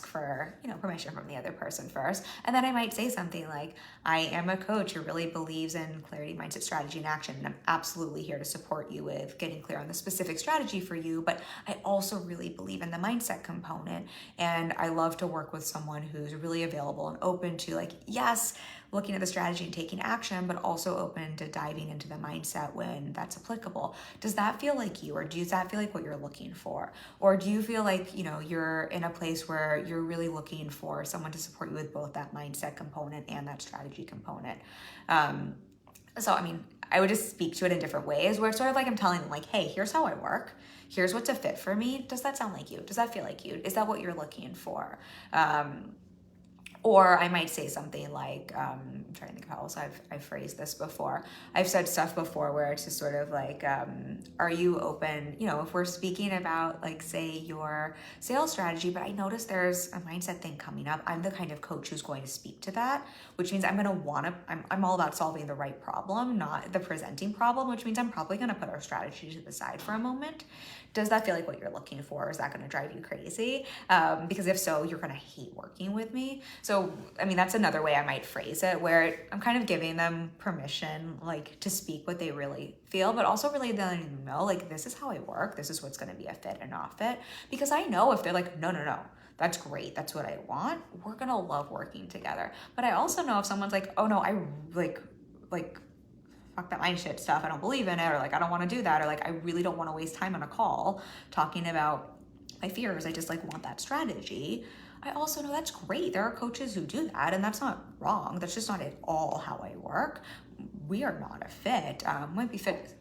for permission from the other person first. And then I might say something like, I am a coach who really believes in clarity, mindset, strategy, and action, and I'm absolutely here to support you with getting clear on the specific strategy for you, but I also really believe in the mindset component, and I love to work with someone who's really available and open to, like, yes, looking at the strategy and taking action, but also open to diving into the mindset when that's applicable. Does that feel like you, or does that feel like what you're looking for? Or do you feel like, you're in a place where you're really looking for someone to support you with both that mindset component and that strategy component? So, I would just speak to it in different ways where it's sort of like I'm telling them, like, hey, here's how I work. Here's what's a fit for me. Does that sound like you? Does that feel like you? Is that what you're looking for? Or I might say something like, I'm trying to think of how else I've phrased this before. I've said stuff before where it's just sort of like, are you open, if we're speaking about, like, say, your sales strategy, but I notice there's a mindset thing coming up. I'm the kind of coach who's going to speak to that, which means I'm all about solving the right problem, not the presenting problem, which means I'm probably going to put our strategy to the side for a moment. Does that feel like what you're looking for? Is that going to drive you crazy? Because if so, you're going to hate working with me. So, that's another way I might phrase it, where I'm kind of giving them permission, like, to speak what they really feel, but also really letting them know, like, this is how I work. This is what's going to be a fit and not fit. Because I know if they're like, no, that's great, that's what I want, we're going to love working together. But I also know if someone's like, oh no, I like fuck that mind shit stuff, I don't believe in it, or like, I don't want to do that, or like, I really don't want to waste time on a call talking about my fears, I just like want that strategy. I also know that's great. There are coaches who do that, and that's not wrong. That's just not at all how I work. We are not a fit.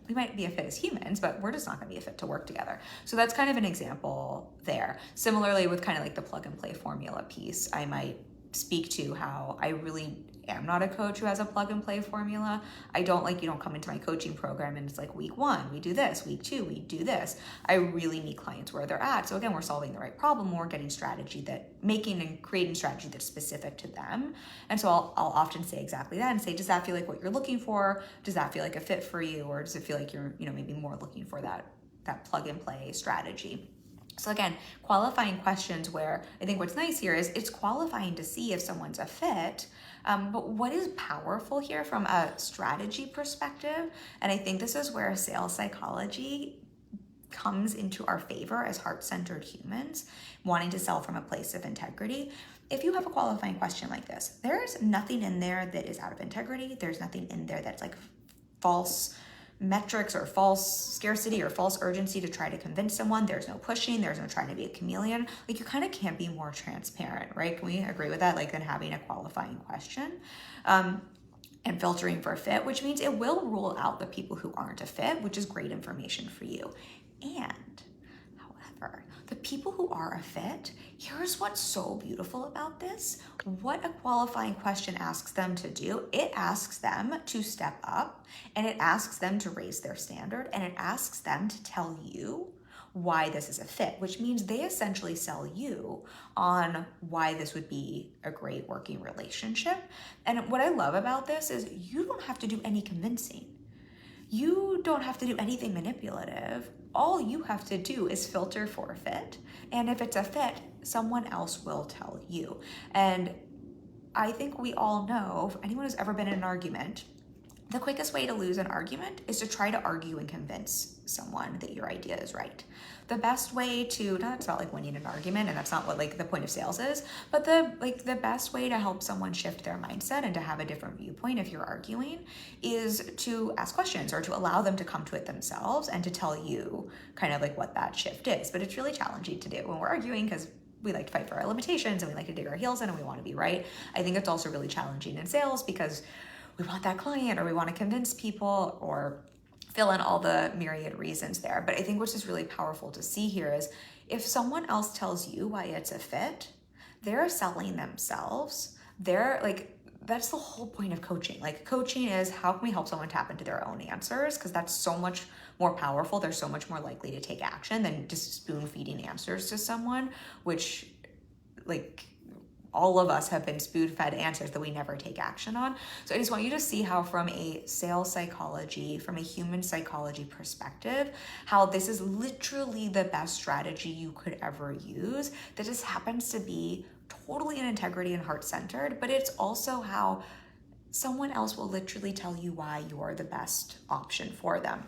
We might be a fit as humans, but we're just not going to be a fit to work together. So that's kind of an example there. Similarly, with kind of like the plug and play formula piece, I might speak to how I really am not a coach who has a plug and play formula. I don't like, you don't come into my coaching program and it's like week 1, we do this, week 2, we do this. I really meet clients where they're at. So again, we're solving the right problem, we're getting strategy making and creating strategy that's specific to them. And so I'll often say exactly that and say, does that feel like what you're looking for? Does that feel like a fit for you? Or does it feel like you're, maybe more looking for that plug and play strategy? So again, qualifying questions, where I think what's nice here is it's qualifying to see if someone's a fit. But what is powerful here from a strategy perspective, and I think this is where sales psychology comes into our favor as heart-centered humans wanting to sell from a place of integrity. If you have a qualifying question like this, there's nothing in there that is out of integrity. There's nothing in there that's like false metrics or false scarcity or false urgency to try to convince someone. There's no pushing, there's no trying to be a chameleon. Like, you kind of can't be more transparent, right? Can we agree with that? Like, than having a qualifying question and filtering for a fit, which means it will rule out the people who aren't a fit, which is great information for you. And however, the people who are a fit, here's what's so beautiful about this. What a qualifying question asks them to do, it asks them to step up, and it asks them to raise their standard, and it asks them to tell you why this is a fit, which means they essentially sell you on why this would be a great working relationship. And what I love about this is you don't have to do any convincing. You don't have to do anything manipulative. All you have to do is filter for a fit. And if it's a fit, someone else will tell you. And I think we all know, for anyone who's ever been in an argument, the quickest way to lose an argument is to try to argue and convince someone that your idea is right. The best way to, that's not like winning an argument, and that's not what like the point of sales is, but the best way to help someone shift their mindset and to have a different viewpoint if you're arguing is to ask questions or to allow them to come to it themselves and to tell you kind of like what that shift is. But it's really challenging to do when we're arguing, because we like to fight for our limitations and we like to dig our heels in and we want to be right. I think it's also really challenging in sales because we want that client, or we want to convince people, or fill in all the myriad reasons there. But I think what's just really powerful to see here is if someone else tells you why it's a fit, they're selling themselves. They're like, that's the whole point of coaching. Like, coaching is how can we help someone tap into their own answers? Because that's so much more powerful. They're so much more likely to take action than just spoon feeding answers to someone, which like all of us have been spoon-fed answers that we never take action on. So I just want you to see how from a sales psychology, from a human psychology perspective, how this is literally the best strategy you could ever use. That just happens to be totally in integrity and heart-centered, but it's also how someone else will literally tell you why you're the best option for them.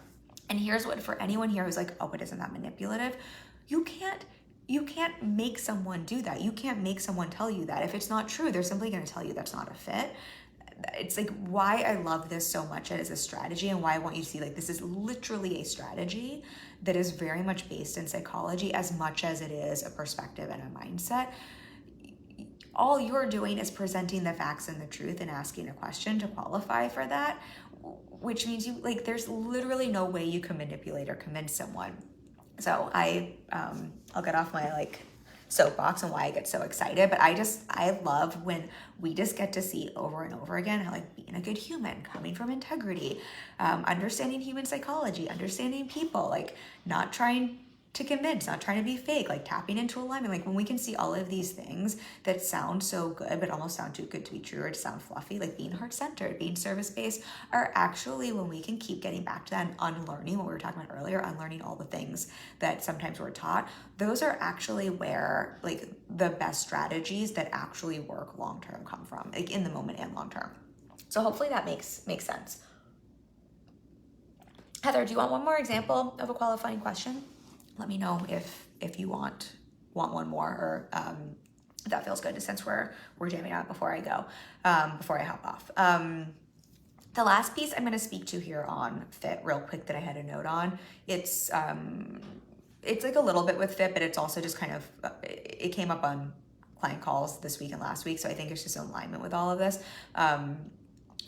And here's what, for anyone here who's like, oh, but isn't that manipulative? You can't make someone do that. You can't make someone tell you that. If it's not true, they're simply going to tell you that's not a fit. It's like why I love this so much as a strategy, and why I want you to see like this is literally a strategy that is very much based in psychology as much as it is a perspective and a mindset. All you're doing is presenting the facts and the truth and asking a question to qualify for that, which means you like there's literally no way you can manipulate or convince someone. So I'll get off my like soapbox and why I get so excited, but I love when we just get to see over and over again how like being a good human, coming from integrity, understanding human psychology, understanding people, like not trying to convince, not trying to be fake, like tapping into alignment. Like when we can see all of these things that sound so good, but almost sound too good to be true or to sound fluffy, like being heart-centered, being service-based, are actually when we can keep getting back to that and unlearning what we were talking about earlier, unlearning all the things that sometimes we're taught. Those are actually where like the best strategies that actually work long-term come from, like in the moment and long-term. So hopefully that makes sense. Heather, do you want one more example of a qualifying question? Let me know if you want one more, or if that feels good, since we're jamming out before I go, before I hop off. The last piece I'm going to speak to here on fit real quick that I had a note on. It's like a little bit with fit, but it's also just kind of, it came up on client calls this week and last week. So I think it's just in alignment with all of this.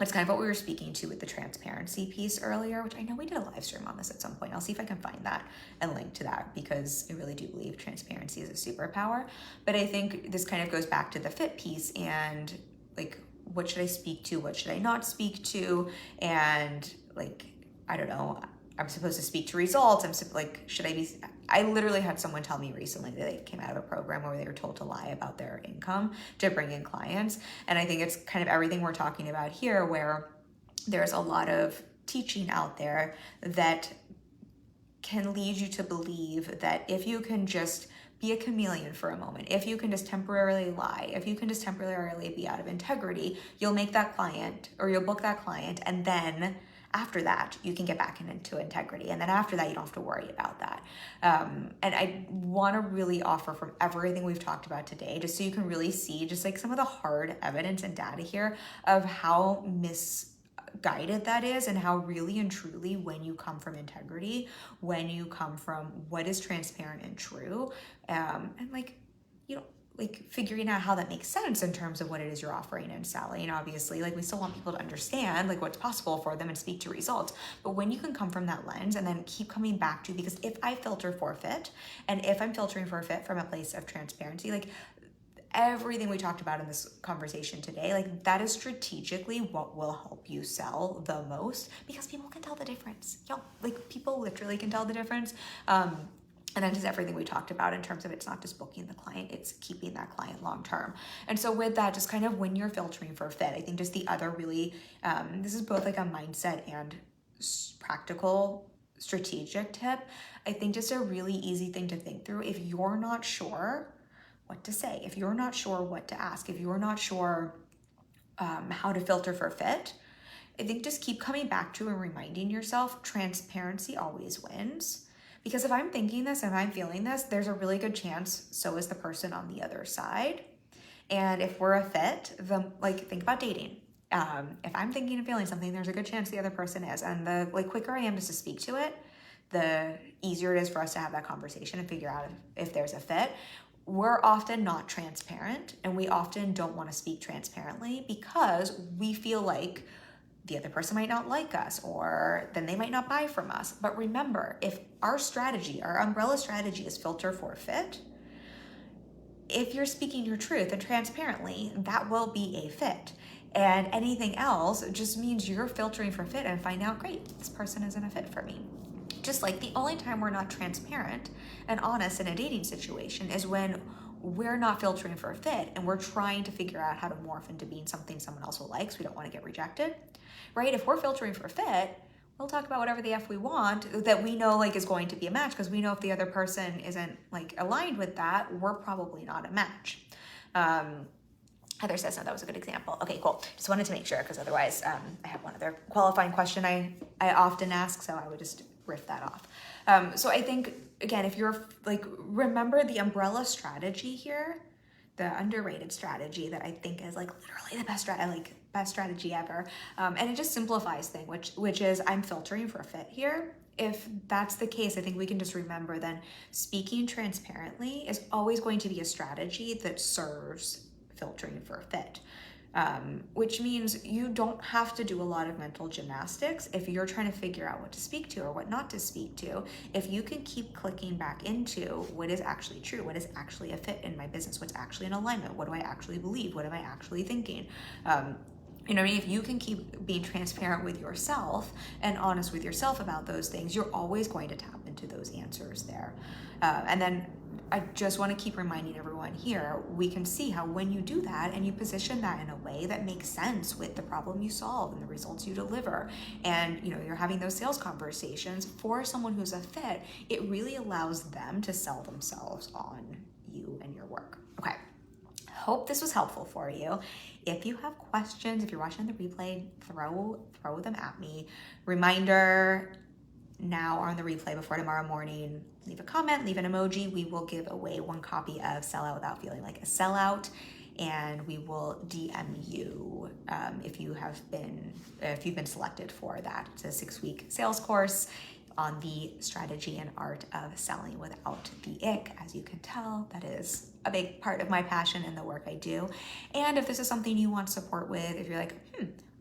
It's kind of what we were speaking to with the transparency piece earlier, which I know we did a live stream on this at some point. I'll see if I can find that and link to that, because I really do believe transparency is a superpower. But I think this kind of goes back to the fit piece and like what should I speak to? What should I not speak to? And like, I don't know, I'm supposed to speak to results. Should I be, I literally had someone tell me recently that they came out of a program where they were told to lie about their income to bring in clients. And I think it's kind of everything we're talking about here, where there's a lot of teaching out there that can lead you to believe that if you can just be a chameleon for a moment, if you can just temporarily lie, if you can just temporarily be out of integrity, you'll make that client or you'll book that client, and then after that you can get back into integrity, and then after that you don't have to worry about that. And I want to really offer from everything we've talked about today, just so you can really see just like some of the hard evidence and data here of how misguided that is, and how really and truly, when you come from integrity, when you come from what is transparent and true, and like, you know, like figuring out how that makes sense in terms of what it is you're offering and selling. Obviously, like we still want people to understand like what's possible for them and speak to results. But when you can come from that lens and then keep coming back to, because if I filter for fit, and if I'm filtering for fit from a place of transparency, like everything we talked about in this conversation today, like that is strategically what will help you sell the most, because people can tell the difference. Like people literally can tell the difference. And then just everything we talked about in terms of it's not just booking the client, it's keeping that client long term. And so with that, just kind of when you're filtering for fit, I think just the other really, this is both like a mindset and practical strategic tip. I think just a really easy thing to think through, if you're not sure what to say, if you're not sure what to ask, if you're not sure how to filter for fit, I think just keep coming back to and reminding yourself transparency always wins. Because if I'm thinking this and I'm feeling this, there's a really good chance so is the person on the other side. And if we're a fit, like think about dating. If I'm thinking and feeling something, there's a good chance the other person is. And the quicker I am just to speak to it, the easier it is for us to have that conversation and figure out if there's a fit. We're often not transparent, and we often don't want to speak transparently because we feel like the other person might not like us, or then they might not buy from us. But remember, if our strategy, our umbrella strategy is filter for fit, if you're speaking your truth and transparently, that will be a fit. And anything else just means you're filtering for fit and find out, great, this person isn't a fit for me. Just like the only time we're not transparent and honest in a dating situation is when we're not filtering for a fit and we're trying to figure out how to morph into being something someone else will like, so we don't want to get rejected, right? If we're filtering for fit, we'll talk about whatever the F we want that we know like is going to be a match, because we know if the other person isn't like aligned with that, we're probably not a match. Heather says, no, that was a good example. Okay, cool. Just wanted to make sure, because otherwise I have one other qualifying question I often ask, so I would just riff that off. So I think, again, if you're like, remember the umbrella strategy here, the underrated strategy that I think is like literally the best strategy ever. And it just simplifies things, which is I'm filtering for a fit here. If that's the case, I think we can just remember then speaking transparently is always going to be a strategy that serves filtering for a fit. Which means you don't have to do a lot of mental gymnastics if you're trying to figure out what to speak to or what not to speak to. If you can keep clicking back into what is actually true, what is actually a fit in my business, what's actually in alignment, what do I actually believe, what am I actually thinking, you know what I mean? If you can keep being transparent with yourself and honest with yourself about those things, you're always going to tap into those answers there. And then I just want to keep reminding everyone here, we can see how when you do that and you position that in a way that makes sense with the problem you solve and the results you deliver, and you know, you're having those sales conversations for someone who's a fit, it really allows them to sell themselves on you and your work. Okay. Hope this was helpful for you. If you have questions, if you're watching the replay, throw them at me. Reminder, now or on the replay before tomorrow morning, leave a comment, leave an emoji. We will give away one copy of Sell Out Without Feeling Like a Sellout, and we will DM you if you've been selected for that. It's a 6-week sales course on the strategy and art of selling without the ick. As you can tell, that is a big part of my passion and the work I do. And if this is something you want support with, if you're like,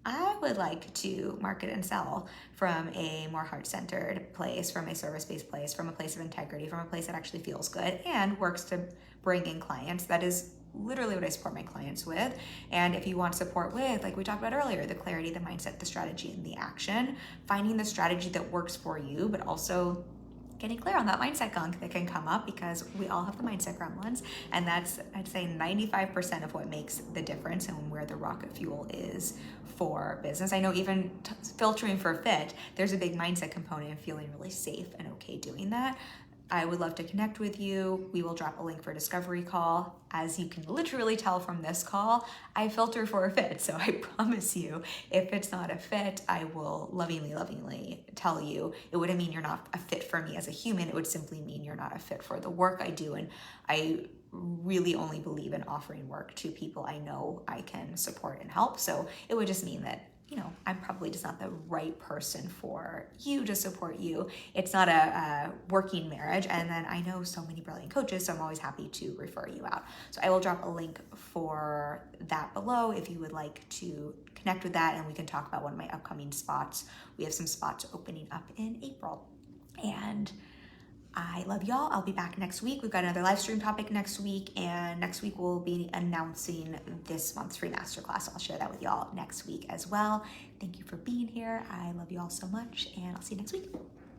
I would like to market and sell from a more heart-centered place, from a service-based place, from a place of integrity, from a place that actually feels good and works to bring in clients, that is literally what I support my clients with. And if you want support with, like we talked about earlier, the clarity, the mindset, the strategy, and the action, finding the strategy that works for you, but also getting clear on that mindset gunk that can come up, because we all have the mindset gremlins, and that's, I'd say, 95% of what makes the difference and where the rocket fuel is for business. I know even filtering for fit, there's a big mindset component and feeling really safe and okay doing that. I would love to connect with you. We will drop a link for a discovery call. As you can literally tell from this call, I filter for a fit. So I promise you, if it's not a fit, I will lovingly tell you. It wouldn't mean you're not a fit for me as a human. It would simply mean you're not a fit for the work I do. And I really only believe in offering work to people I know I can support and help. So it would just mean that, you know, I'm probably just not the right person for you to support you. It's not a working marriage. And then I know so many brilliant coaches, so I'm always happy to refer you out. So I will drop a link for that below if you would like to connect with that, and we can talk about one of my upcoming spots. We have some spots opening up in April. And I love y'all. I'll be back next week. We've got another live stream topic next week, and next week we'll be announcing this month's free masterclass. I'll share that with y'all next week as well. Thank you for being here. I love you all so much, and I'll see you next week.